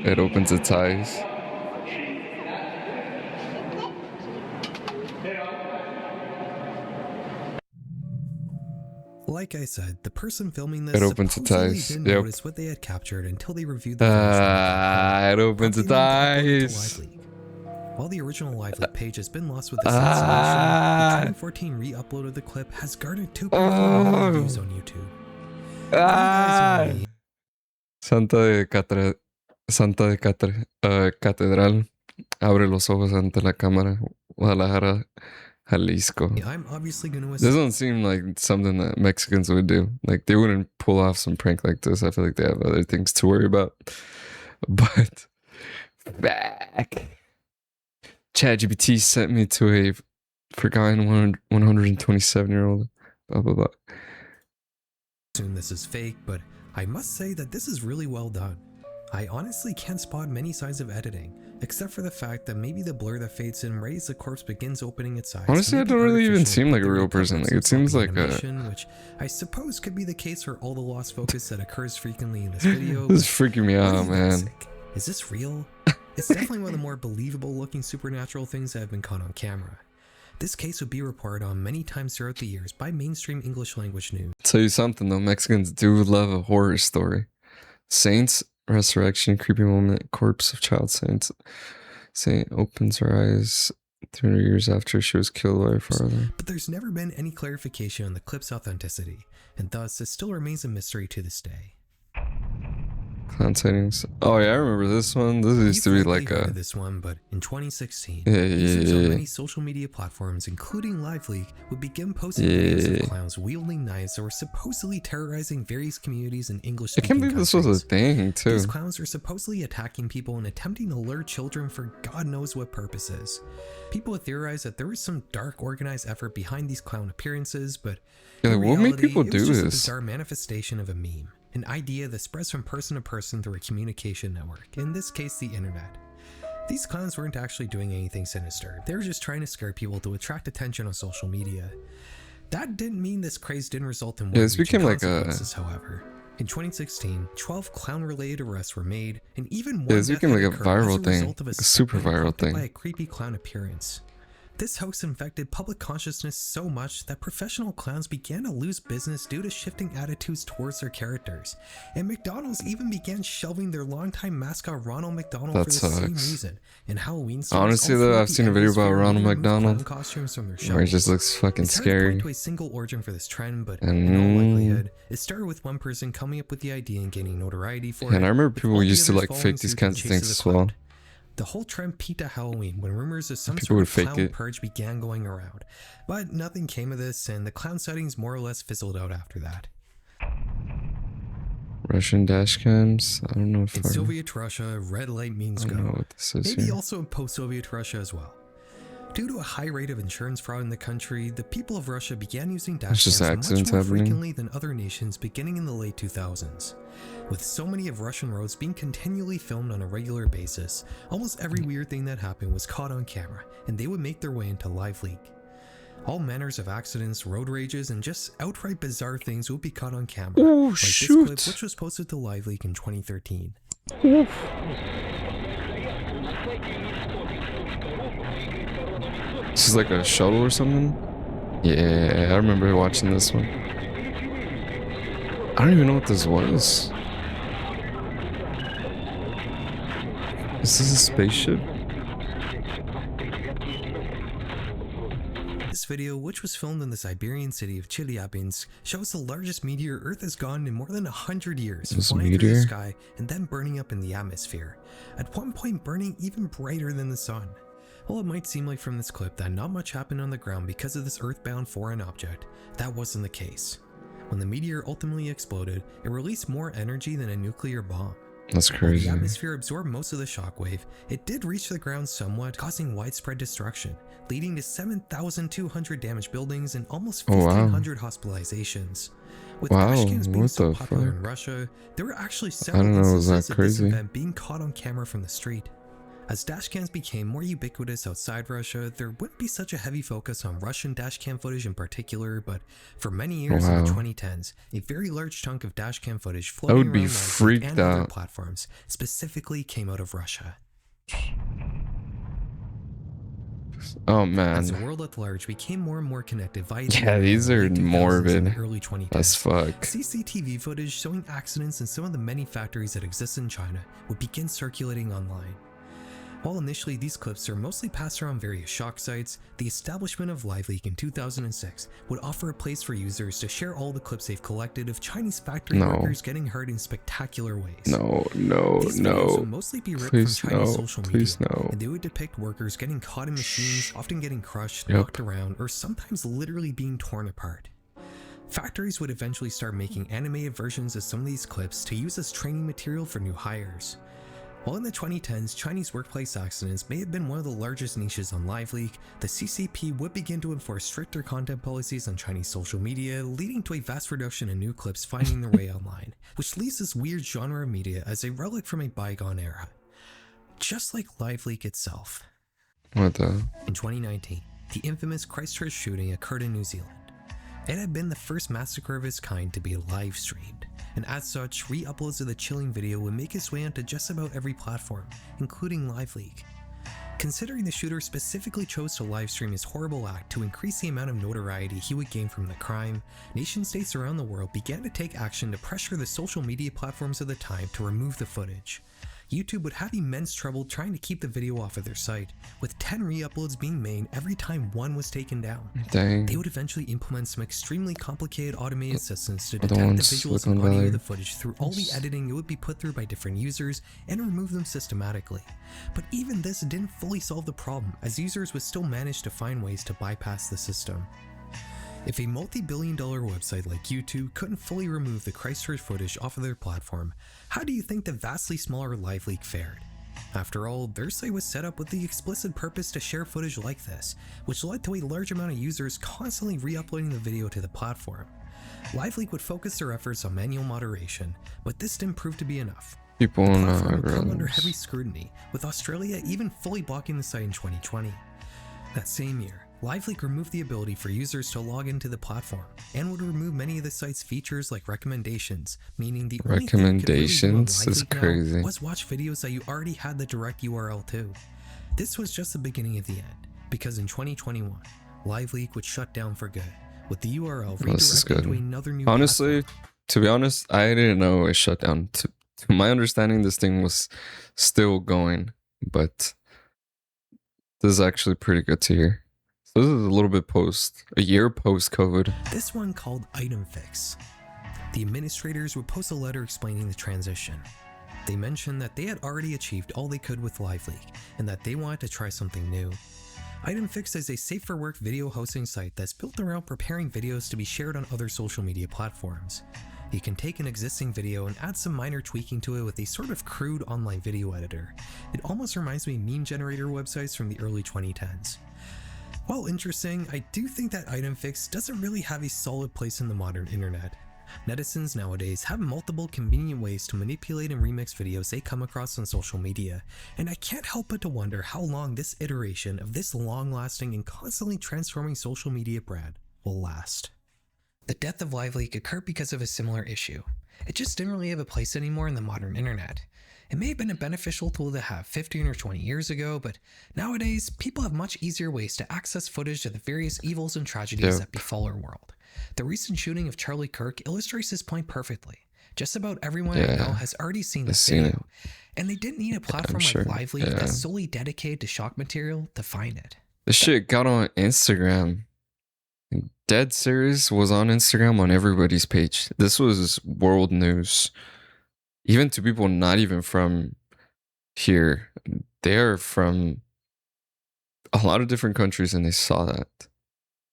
It opens its eyes. Like I said, the person filming this It opens its supposedly eyes. didn't Yep. notice what they had captured until they reviewed the finished It opens its eyes. While the original LiveLeak page has been lost with this installation, the 2014 re-upload of the clip has garnered 2.4 million views on YouTube. If you guys know me, Santa de Catedral abre los ojos ante la cámara. Guadalajara, Jalisco. I'm obviously going to This assume doesn't seem like something that Mexicans would do. Like, they wouldn't pull off some prank like this. I feel like they have other things to worry about. But back. ChatGPT sent me to a forgotten 127-year-old. Blah blah blah. this is fake, but I must say that this is really well done. I honestly can't spot many signs of editing, except for the fact that maybe the blur that fades in right as the corpse begins opening its eyes. Honestly, it don't really even seem like a real person. Like, it seems like a... Which I suppose could be the case for all the lost focus that occurs frequently in this video. This is freaking me out, man. Is this real? It's definitely one of the more believable looking supernatural things that have been caught on camera. This case would be reported on many times throughout the years by mainstream English language news. Tell you something though, Mexicans do love a horror story. Saints, resurrection, creepy moment, corpse of child saint opens her eyes 300 years after she was killed by her father. But there's never been any clarification on the clip's authenticity, and thus it still remains a mystery to this day. Clown sightings. Oh yeah, I remember this one. This used to be like heard a... of this one, but in 2016, Yeah, users yeah, on yeah. many social media platforms, including LiveLeak, would begin posting videos of clowns wielding knives that were supposedly terrorizing various communities in I English-speaking can't believe this was a countries. thing too. These clowns are supposedly attacking people and attempting to lure children for God knows what purposes. People have theorized that there was some dark organized effort behind these clown appearances, but Yeah, in what made reality, people it do was just a this? bizarre manifestation of a meme, an idea that spreads from person to person through a communication network, in this case the internet. These clowns weren't actually doing anything sinister, they were just trying to scare people to attract attention on social media. That didn't mean this craze didn't result in this became like a... consequences, however. In 2016, 12 clown-related arrests were made, and even one this death became like had a occurred viral as a thing, result of a super statement viral prompted thing. by a creepy clown appearance. This hoax infected public consciousness so much that professional clowns began to lose business due to shifting attitudes towards their characters, and McDonald's even began shelving their longtime mascot Ronald McDonald That for the same sucks. reason. And Halloween stores Honestly all though, throughout I've the seen a video about Hemisphere Ronald even removed McDonald clown costumes from their where it shelves. just looks fucking It's hard to scary. point to a single origin for this trend, but in all likelihood, it started with one person coming up with the idea and gaining notoriety for it. And I remember with people all the used to others like following fake these suit in kinds of chase things the as well. cloud. The whole trend peaked at Halloween when rumors of some People sort would of fake clown it. purge began going around. But nothing came of this, and the clown sightings more or less fizzled out after that. Russian dash cams. I don't know if In Soviet Russia, red light means I don't know go. what this is Maybe here. also in post-Soviet Russia as well. Due to a high rate of insurance fraud in the country, the people of Russia began using It's dash just cams much accidents more happening. frequently than other nations beginning in the late 2000s. With so many of Russian roads being continually filmed on a regular basis, almost every weird thing that happened was caught on camera, and they would make their way into LiveLeak. All manners of accidents, road rages, and just outright bizarre things would be caught on camera, Oh, like shoot. this clip which was posted to LiveLeak in 2013. This is like a shuttle or something? Yeah, I remember watching this one. I don't even know what this was. Is this a spaceship? This video, which was filmed in the Siberian city of Chelyabinsk, shows the largest meteor Earth has gotten in more than 100 years, This flying through meteor? the sky and then burning up in the atmosphere, at one point burning even brighter than the sun. While it might seem like from this clip that not much happened on the ground because of this earthbound foreign object, that wasn't the case. When the meteor ultimately exploded, it released more energy than a nuclear bomb. That's While crazy. the atmosphere absorbed most of the shockwave, it did reach the ground somewhat, causing widespread destruction, leading to 7,200 damaged buildings and almost Oh, wow. 1,500 hospitalizations. With Wow, dashcams being what so the popular in fuck? Russia, there were actually I several don't know, was that instances of this crazy? event being caught on camera from the street. As dashcams became more ubiquitous outside Russia, there wouldn't be such a heavy focus on Russian dashcam footage in particular, but for many years in the Wow. 2010s, a very large chunk of dashcam footage I floating would around be LiveLeak freaked and other out. platforms specifically came out of Russia. Oh As the man. world at large became more and more connected via the Yeah, internet these in the are late 2000s and morbid the early 2010s, as fuck. CCTV footage showing accidents in some of the many factories that exist in China would begin circulating online. While initially these clips are mostly passed around various shock sites, the establishment of LiveLeak in 2006 would offer a place for users to share all the clips they've collected of Chinese factory No. workers getting hurt in spectacular ways. No, no, These videos would no. mostly be ripped Please from Chinese no. social Please media, no. and they would depict workers getting caught in machines, often getting crushed, Yep. knocked around, or sometimes literally being torn apart. Factories would eventually start making animated versions of some of these clips to use as training material for new hires. While in the 2010s, Chinese workplace accidents may have been one of the largest niches on LiveLeak, the CCP would begin to enforce stricter content policies on Chinese social media, leading to a vast reduction in new clips finding their way online, which leaves this weird genre of media as a relic from a bygone era. Just like LiveLeak itself. What the? In 2019, the infamous Christchurch shooting occurred in New Zealand. It had been the first massacre of its kind to be live streamed, and as such, re-uploads of the chilling video would make its way onto just about every platform, including LiveLeak. Considering the shooter specifically chose to livestream his horrible act to increase the amount of notoriety he would gain from the crime, nation-states around the world began to take action to pressure the social media platforms of the time to remove the footage. YouTube would have immense trouble trying to keep the video off of their site, with 10 re-uploads being made every time one was taken down. Dang. They would eventually implement some extremely complicated automated systems to Other detect the ones, visuals Silicon and audio Valley. of the footage through all the editing it would be put through by different users and remove them systematically. But even this didn't fully solve the problem, as users would still manage to find ways to bypass the system. If a multi-billion-dollar website like YouTube couldn't fully remove the Christchurch footage off of their platform, how do you think the vastly smaller LiveLeak fared? After all, their site was set up with the explicit purpose to share footage like this, which led to a large amount of users constantly re-uploading the video to the platform. LiveLeak would focus their efforts on manual moderation, but this didn't prove to be enough. People The on platform would come under everyone's. heavy scrutiny, with Australia even fully blocking the site in 2020. That same year, LiveLeak removed the ability for users to log into the platform, and would remove many of the site's features like recommendations, meaning the only thing you could really do on Recommendations is LiveLeak now crazy. was watch videos that you already had the direct URL to. This was just the beginning of the end, because in 2021, LiveLeak would shut down for good, with the URL This is redirected to good. another new Honestly, platform. to be honest, I didn't know it shut down. To my understanding, this thing was still going, but this is actually pretty good to hear. So this is a little bit a year post COVID. This one called Item Fix. The administrators would post a letter explaining the transition. They mentioned that they had already achieved all they could with LiveLeak, and that they wanted to try something new. Item Fix is a safe for work video hosting site that's built around preparing videos to be shared on other social media platforms. You can take an existing video and add some minor tweaking to it with a sort of crude online video editor. It almost reminds me of meme generator websites from the early 2010s. While interesting, I do think that Item Fix doesn't really have a solid place in the modern internet. Netizens nowadays have multiple convenient ways to manipulate and remix videos they come across on social media, and I can't help but to wonder how long this iteration of this long-lasting and constantly transforming social media brand will last. The death of LiveLeak occurred because of a similar issue. It just didn't really have a place anymore in the modern internet. It may have been a beneficial tool to have 15 or 20 years ago, but nowadays, people have much easier ways to access footage of the various evils and tragedies that befall our world. The recent shooting of Charlie Kirk illustrates this point perfectly. Just about everyone I know has already seen this video, and they didn't need a platform like LiveLeak that's solely dedicated to shock material to find it. This shit got on Instagram. Dead Series was on Instagram on everybody's page. This was world news. Even to people not even from here. They're from a lot of different countries and they saw that.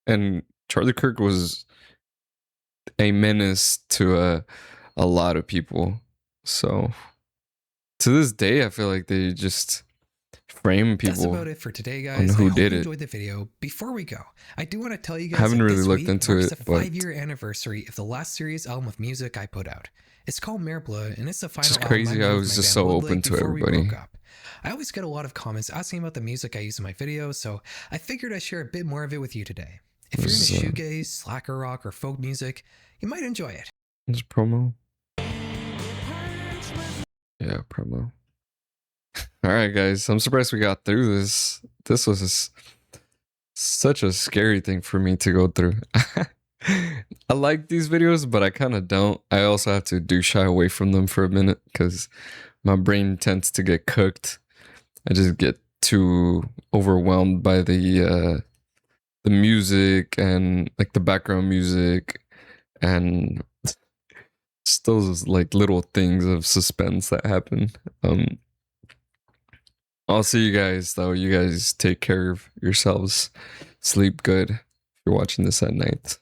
And Charlie Kirk was a menace to a lot of people. So to this day, I feel like they just frame That's people. about it for today, on guys. who I hope did you it. enjoyed the video. Before we go, I do want to tell you guys Haven't that really this looked week into marks it, the but 5-year anniversary of the last serious album of music I put out. It's called Mer Bleu, and it's the final just album I crazy. made I with was my just band so LiveLeak open to before we everybody. broke up. I always get a lot of comments asking about the music I use in my videos, so I figured I'd share a bit more of it with you today. If you're This into is, shoegaze, slacker rock, or folk music, you might enjoy it. this promo. Yeah, promo. All right, guys. I'm surprised we got through this. This was such a scary thing for me to go through. I like these videos, but I kind of don't. I also have to shy away from them for a minute because my brain tends to get cooked. I just get too overwhelmed by the music and like the background music and just those like little things of suspense that happen. I'll see you guys though. You guys take care of yourselves. Sleep good if you're watching this at night.